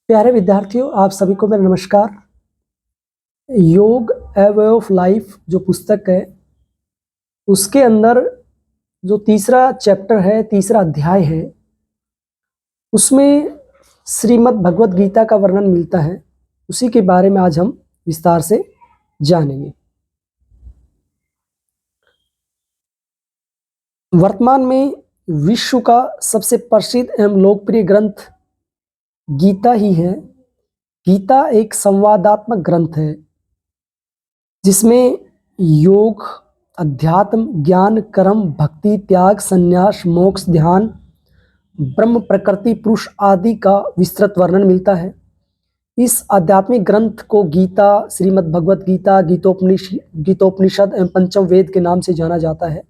प्यारे विद्यार्थियों, आप सभी को मेरा नमस्कार। योग ए वे ऑफ लाइफ जो पुस्तक है, उसके अंदर जो तीसरा चैप्टर है, तीसरा अध्याय है, उसमें श्रीमद् भगवत गीता का वर्णन मिलता है। उसी के बारे में आज हम विस्तार से जानेंगे। वर्तमान में विश्व का सबसे प्रसिद्ध एवं लोकप्रिय ग्रंथ गीता ही है। गीता एक संवादात्मक ग्रंथ है जिसमें योग, अध्यात्म, ज्ञान, कर्म, भक्ति, त्याग, संन्यास, मोक्ष, ध्यान, ब्रह्म, प्रकृति, पुरुष आदि का विस्तृत वर्णन मिलता है। इस आध्यात्मिक ग्रंथ को गीता, श्रीमद् भगवत गीता, गीतोपनिषद एवं पंचम वेद के नाम से जाना जाता है।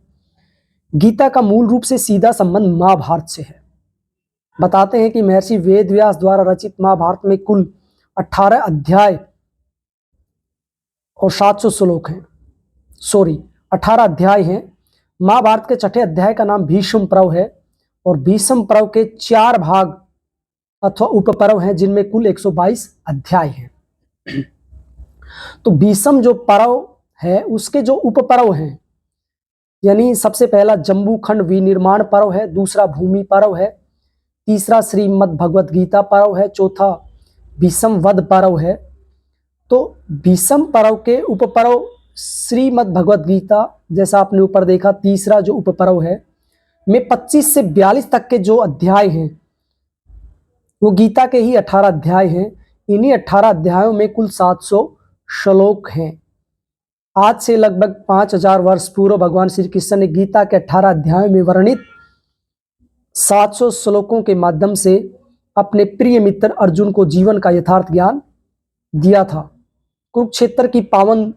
गीता का मूल रूप से सीधा संबंध महाभारत से है। बताते हैं कि महर्षि वेद व्यास द्वारा रचित महाभारत में कुल 18 अध्याय और 700 श्लोक हैं। 18 अध्याय हैं। महाभारत के छठे अध्याय का नाम भीष्म पर्व है और भीष्म पर्व के 4 भाग अथवा उपपर्व हैं, जिनमें कुल 122 अध्याय हैं। तो भीष्म जो पर्व है, उसके जो उपपर्व हैं, यानी सबसे पहला जम्बू खंड विनिर्माण पर्व है, दूसरा भूमि पर्व है, तीसरा श्रीमद् भगवत गीता पर्व है, चौथा भीष्म वध पर्व है। तो भीष्म पर्व के उपपर्व श्रीमद् भगवत गीता, जैसा आपने ऊपर देखा, तीसरा जो उपपर्व है में 25 से 42 तक के जो अध्याय हैं वो गीता के ही 18 अध्याय हैं। इन्हीं 18 अध्यायों में कुल 700 श्लोक हैं। आज से लगभग 5000 वर्ष पूर्व भगवान श्री कृष्ण ने गीता के 18 अध्यायों में वर्णित 700 श्लोकों के माध्यम से अपने प्रिय मित्र अर्जुन को जीवन का यथार्थ ज्ञान दिया था। कुरुक्षेत्र की पावन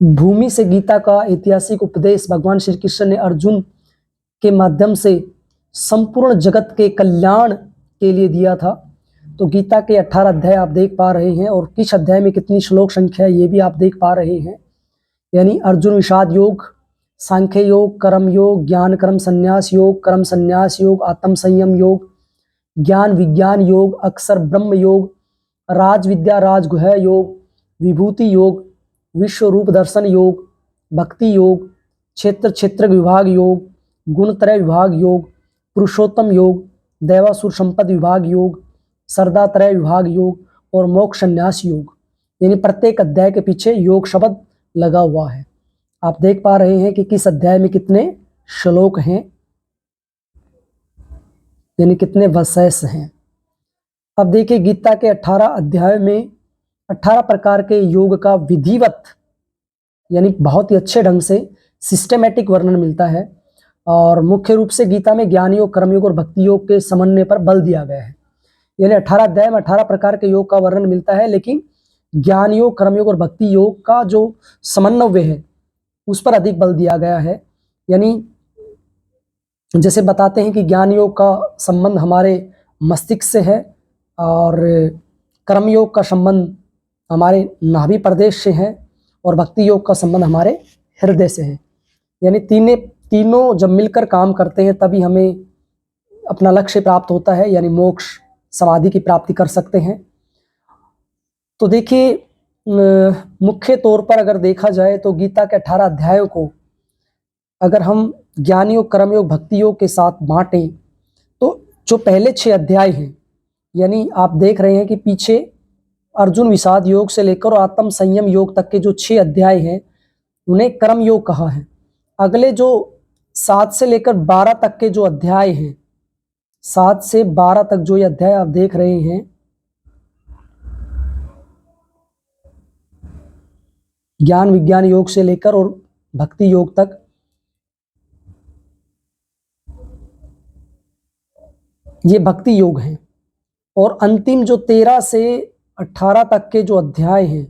भूमि से गीता का ऐतिहासिक उपदेश भगवान श्री कृष्ण ने अर्जुन के माध्यम से संपूर्ण जगत के कल्याण के लिए दिया था। तो गीता के 18 अध्याय आप देख पा रहे हैं और किस अध्याय में कितनी श्लोक संख्या है ये भी आप देख पा रहे हैं। यानी अर्जुन विषाद योग, सांख्य योग, कर्म योग, ज्ञान कर्म संन्यास योग, कर्म संन्यास योग, आत्म संयम योग, ज्ञान विज्ञान योग, अक्षर ब्रह्म योग, राज विद्या राजगुह योग, विभूति योग, विश्व रूप दर्शन योग, भक्ति योग, क्षेत्र क्षेत्र विभाग योग, गुणत्रय विभाग योग, पुरुषोत्तम योग, दैवासुर संपद विभाग योग, सरदात्रय विभाग योग और मोक्ष संन्यास योग। यानी प्रत्येक अध्याय के पीछे योग शब्द लगा हुआ है। आप देख पा रहे हैं कि किस अध्याय में कितने श्लोक हैं, यानी कितने वशेष हैं। अब देखिए, गीता के 18 अध्याय में 18 प्रकार के योग का विधिवत, यानी बहुत ही अच्छे ढंग से सिस्टमेटिक वर्णन मिलता है। और मुख्य रूप से गीता में ज्ञान योग, कर्मयोग और भक्ति योग के समन्वय पर बल दिया गया है। यानी 18 अध्याय में 18 प्रकार के योग का वर्णन मिलता है, लेकिन ज्ञान योग, कर्मयोग और भक्ति योग का जो समन्वय है उस पर अधिक बल दिया गया है। यानी जैसे बताते हैं कि ज्ञान योग का संबंध हमारे मस्तिष्क से है और कर्मयोग का संबंध हमारे नाभि प्रदेश से है और भक्ति योग का संबंध हमारे हृदय से है। यानी तीनों जब मिलकर काम करते हैं तभी हमें अपना लक्ष्य प्राप्त होता है, यानी मोक्ष समाधि की प्राप्ति कर सकते हैं। तो देखिए, मुख्य तौर पर अगर देखा जाए तो गीता के 18 अध्यायों को अगर हम ज्ञान योग, कर्म योग, भक्ति योग के साथ बांटें तो जो पहले 6 अध्याय हैं, यानी आप देख रहे हैं कि पीछे अर्जुन विषाद योग से लेकर आत्म संयम योग तक के जो 6 अध्याय हैं उन्हें कर्म योग कहा है। अगले जो 7 से लेकर 12 तक के जो अध्याय हैं, 7 से 12 तक जो ये अध्याय आप देख रहे हैं, ज्ञान विज्ञान योग से लेकर और भक्ति योग तक, ये भक्ति योग हैं। और अंतिम जो 13 से 18 तक के जो अध्याय हैं,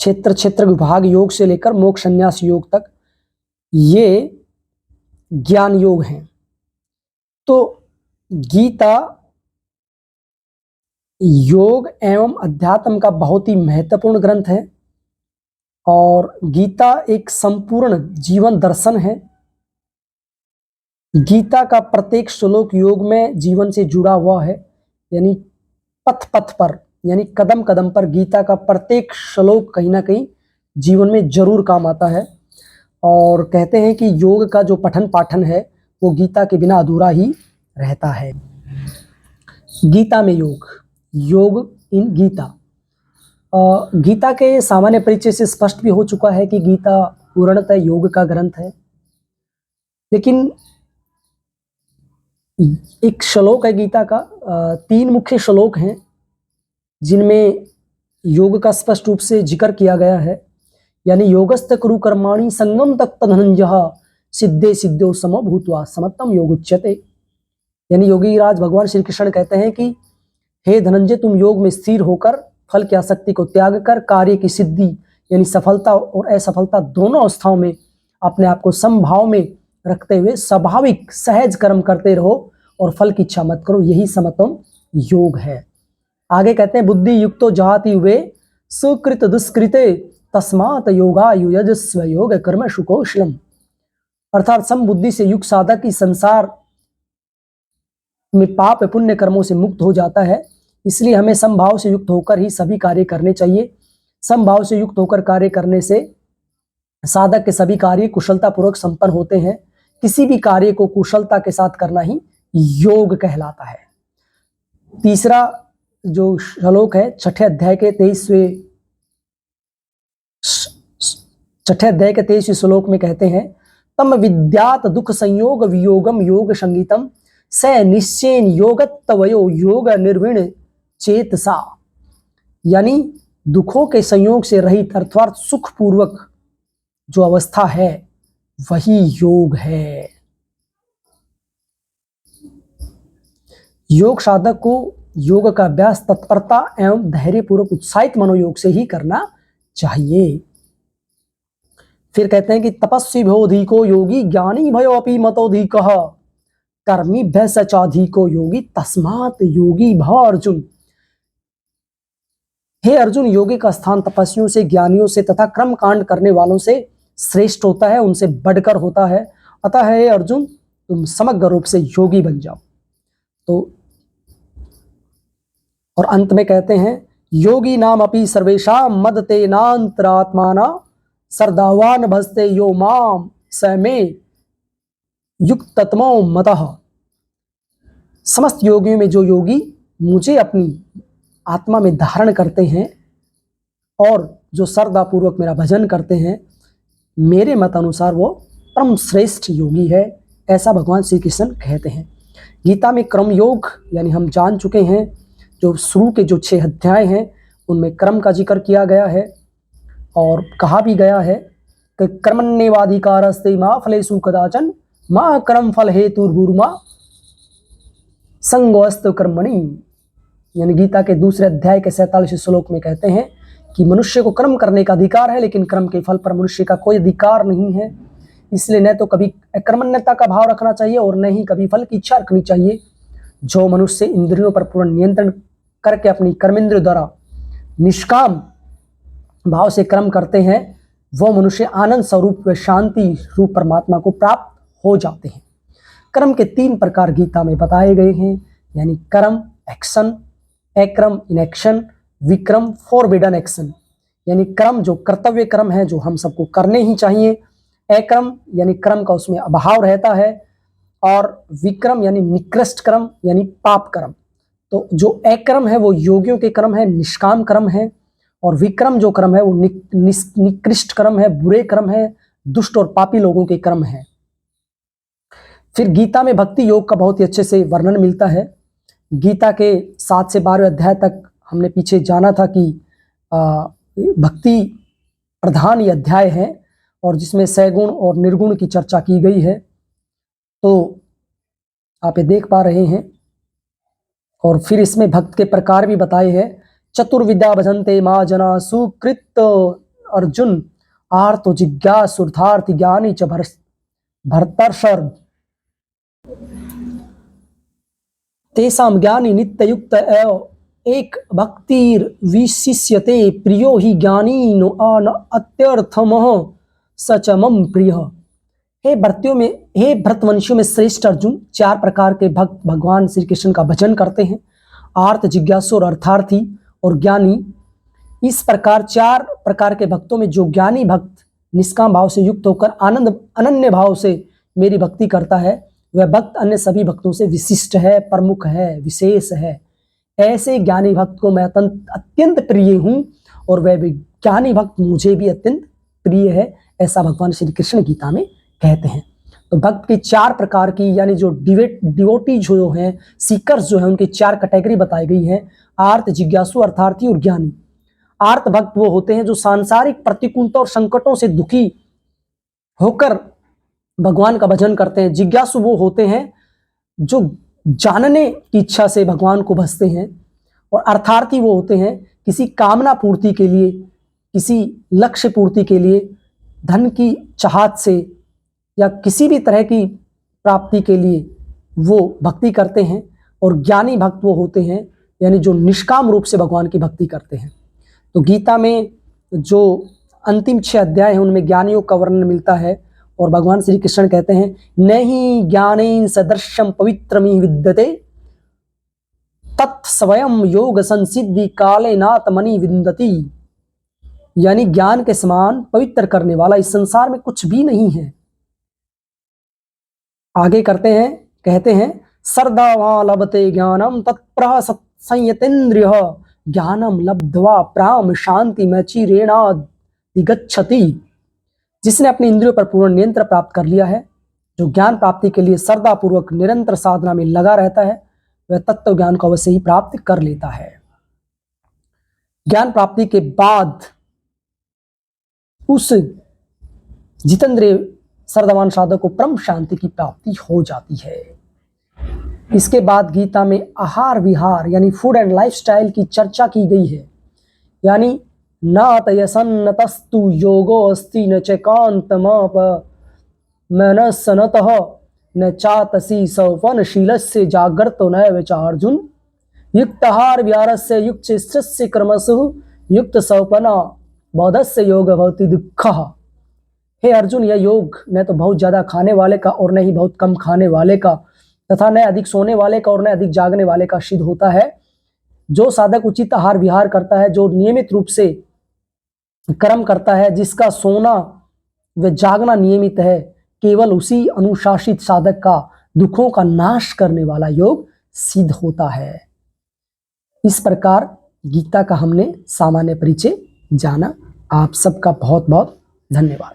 क्षेत्र क्षेत्र विभाग योग से लेकर मोक्ष संन्यास योग तक, ये ज्ञान योग हैं। तो गीता योग एवं अध्यात्म का बहुत ही महत्वपूर्ण ग्रंथ है और गीता एक संपूर्ण जीवन दर्शन है। गीता का प्रत्येक श्लोक योग में जीवन से जुड़ा हुआ है, यानी पथ पथ पर, यानी कदम कदम पर गीता का प्रत्येक श्लोक कहीं ना कहीं जीवन में जरूर काम आता है। और कहते हैं कि योग का जो पठन पाठन है वो गीता के बिना अधूरा ही रहता है। गीता में योग, योग इन गीता। गीता के सामान्य परिचय से स्पष्ट भी हो चुका है कि गीता पूर्णतः योग का ग्रंथ है, लेकिन एक श्लोक है गीता का, 3 मुख्य श्लोक हैं जिनमें योग का स्पष्ट रूप से जिक्र किया गया है। यानी योगस्थ कुरु कर्माणि संगम तक धनंजय सिद्धे सिद्धो सम भूत्वा समत्तम योग उच्यते। यानी योगी राज भगवान श्री कृष्ण कहते हैं कि हे धनंजय, तुम योग में स्थिर होकर फल की आसक्ति को त्याग कर कार्य की सिद्धि यानी सफलता और असफलता दोनों अवस्थाओं में अपने आप को समभाव में रखते हुए स्वाभाविक सहज कर्म करते रहो और फल की इच्छा मत करो, यही समत्वम योग है। आगे कहते हैं बुद्धि युक्तो जहाति वे सुकृत दुष्कृते तस्मात् योगा युजस्व योग कर्म शुकोशलम। अर्थात समबुद्धि से युक्त साधक इस संसार में पाप पुण्य कर्मों से मुक्त हो जाता है, इसलिए हमें समभाव से युक्त होकर ही सभी कार्य करने चाहिए। समभाव से युक्त होकर कार्य करने से साधक के सभी कार्य कुशलता पूर्वक संपन्न होते हैं। किसी भी कार्य को कुशलता के साथ करना ही योग कहलाता है। तीसरा जो श्लोक है छठे अध्याय के 23वें श्लोक में कहते हैं तम विद्यात दुख संयोग वियोगम योग संगीतम स निश्चयन योगत्वयो योग निर्विण चेतसा। यानी दुखों के संयोग से रहित अर्थात सुख पूर्वक जो अवस्था है वही योग है। योग साधक को योग का अभ्यास तत्परता एवं धैर्यपूर्वक उत्साहित मनोयोग से ही करना चाहिए। फिर कहते हैं कि तपस्वी भयोधिको योगी ज्ञानी भयो अपि मतोधिकः कर्मीभ्य सचाधिको योगी तस्मात् योगी भव अर्जुन। हे अर्जुन, योगी का स्थान तपस्वियों से, ज्ञानियों से तथा कर्म कांड करने वालों से श्रेष्ठ होता है, उनसे बढ़कर होता है। अतः हे अर्जुन, तुम समग्र रूप से योगी बन जाओ। तो और अंत में कहते हैं योगी नाम अपि सर्वेशा मदते नांतरात्माना सरदावान भस्ते यो माम स मे युक्ततमो मतः। समस्त योगियों में जो योगी मुझे अपनी आत्मा में धारण करते हैं और जो श्रद्धा पूर्वक मेरा भजन करते हैं, मेरे मत अनुसार वो परम श्रेष्ठ योगी है, ऐसा भगवान श्री कृष्ण कहते हैं। गीता में क्रम योग यानी हम जान चुके हैं, जो शुरू के जो 6 अध्याय हैं उनमें क्रम का जिक्र किया गया है और कहा भी गया है कि कर्मण्येवाधिकारस्ते मा फलेषु कदाचन मा कर्म फल हेतुर्भूर्मा संगोऽस्तु कर्मणि। यानी गीता के दूसरे अध्याय के 47 श्लोक में कहते हैं कि मनुष्य को कर्म करने का अधिकार है, लेकिन कर्म के फल पर मनुष्य का कोई अधिकार नहीं है। इसलिए न तो कभी कर्मण्यता का भाव रखना चाहिए और न ही कभी फल की इच्छा रखनी चाहिए। जो मनुष्य इंद्रियों पर पूर्ण नियंत्रण करके अपनी कर्मेंद्रिय द्वारा निष्काम भाव से कर्म करते हैं, वो मनुष्य आनंद स्वरूप व शांति रूप परमात्मा को प्राप्त हो जाते हैं। कर्म के 3 प्रकार गीता में बताए गए हैं, यानी कर्म एक्शन, अक्रम इनएक्शन, विक्रम फॉरबिडन एक्शन। यानी कर्म जो कर्तव्य कर्म है जो हम सबको करने ही चाहिए, अक्रम यानी कर्म का उसमें अभाव रहता है, और विक्रम यानी निकृष्ट कर्म यानी पाप कर्म। तो जो अक्रम है वो योगियों के कर्म है, निष्काम कर्म है, और विक्रम जो कर्म है वो निकृष्ट कर्म है, बुरे कर्म है, दुष्ट और पापी लोगों के कर्म है। फिर गीता में भक्ति योग का बहुत ही अच्छे से वर्णन मिलता है। गीता के 7 से 12वें अध्याय तक हमने पीछे जाना था कि भक्ति प्रधान ये अध्याय है और जिसमें सैगुण और निर्गुण की चर्चा की गई है। तो आप ये देख पा रहे हैं। और फिर इसमें भक्त के प्रकार भी बताए हैं। चतुर्विद्या भजन्ते मा जना सुकृत अर्जुन आर्तो जिज्ञासुर्थार्थ ज्ञानी च भर्तर्षर् तेषां ज्ञानी नित्ययुक्त एव एक भक्तिर विशिष्यते प्रियो हि ज्ञानी नो अत्यर्थमः स च मम प्रियः। हे भरतवंशियों में श्रेष्ठ अर्जुन, 4 प्रकार के भक्त भगवान श्री कृष्ण का भजन करते हैं, आर्त, जिज्ञासु और अर्थार्थी और ज्ञानी। इस प्रकार 4 प्रकार के भक्तों में जो ज्ञानी भक्त निष्काम भाव से युक्त होकर अनन्य भाव से मेरी भक्ति करता है, वह भक्त अन्य सभी भक्तों से विशिष्ट है, प्रमुख है, विशेष है। ऐसे ज्ञानी भक्त को मैं अत्यंत प्रिय हूं और वह भी ज्ञानी भक्त मुझे भी अत्यंत प्रिय है, ऐसा भगवान श्री कृष्ण गीता में कहते हैं। तो भक्त की 4 प्रकार की, यानी जो डिवोटी जो हैं, सीकर्स जो हैं, उनकी 4 कैटेगरी बताई गई है, आर्त, जिज्ञासु, अर्थार्थी और ज्ञानी। आर्त भक्त वो होते हैं जो सांसारिक प्रतिकूलता और संकटों से दुखी होकर भगवान का भजन करते हैं। जिज्ञासु वो होते हैं जो जानने की इच्छा से भगवान को भजते हैं। और अर्थार्थी वो होते हैं किसी कामना पूर्ति के लिए, किसी लक्ष्य पूर्ति के लिए, धन की चाहत से या किसी भी तरह की प्राप्ति के लिए वो भक्ति करते हैं। और ज्ञानी भक्त वो होते हैं यानी जो निष्काम रूप से भगवान की भक्ति करते हैं। तो गीता में जो अंतिम 6 अध्याय हैं उनमें ज्ञानियों का वर्णन मिलता है और भगवान श्री कृष्ण कहते हैं, नहीं ज्ञानेन सदृशम पवित्रमी विद्यते तत् स्वयं योग संसिद्धि काले नात्मनि विन्दति। यानी ज्ञान के समान पवित्र करने वाला इस संसार में कुछ भी नहीं है। आगे कहते हैं सर्दावा लभते ज्ञानम तत्प्रह संयतेन्द्रिय ज्ञानम लब्ध्वा प्राम शांति मैचिरेणाधिगच्छति। जिसने अपने इंद्रियों पर पूर्ण नियंत्रण प्राप्त कर लिया है, जो ज्ञान प्राप्ति के लिए श्रद्धापूर्वक निरंतर साधना में लगा रहता है, वह तत्व ज्ञान को अवश्य ही प्राप्त कर लेता है। ज्ञान प्राप्ति के बाद उस जितेंद्रिय श्रद्धावान साधक को परम शांति की प्राप्ति हो जाती है। इसके बाद गीता में आहार विहार यानी फूड एंड लाइफस्टाइल की चर्चा की गई है। यानी न तयसन्नतस्तु योगो अस्ति न चैकान्तमाप मनसनतः न चातसी सौपनशीलस्य जागर्तो नैव चार्जुन युक्ताहार विहारस्य युक्तस्य कर्मसु युक्त सौपना बौद्धस्य योग भवति दुःखः। हे अर्जुन, यह योग न तो बहुत ज्यादा खाने वाले का और न ही बहुत कम खाने वाले का तथा न अधिक सोने वाले का और न अधिक जागने वाले का सिद्ध होता है। जो साधक उचित आहार विहार करता है, जो नियमित रूप से कर्म करता है, जिसका सोना व जागना नियमित है, केवल उसी अनुशासित साधक का दुखों का नाश करने वाला योग सिद्ध होता है। इस प्रकार गीता का हमने सामान्य परिचय जाना। आप सबका बहुत बहुत धन्यवाद।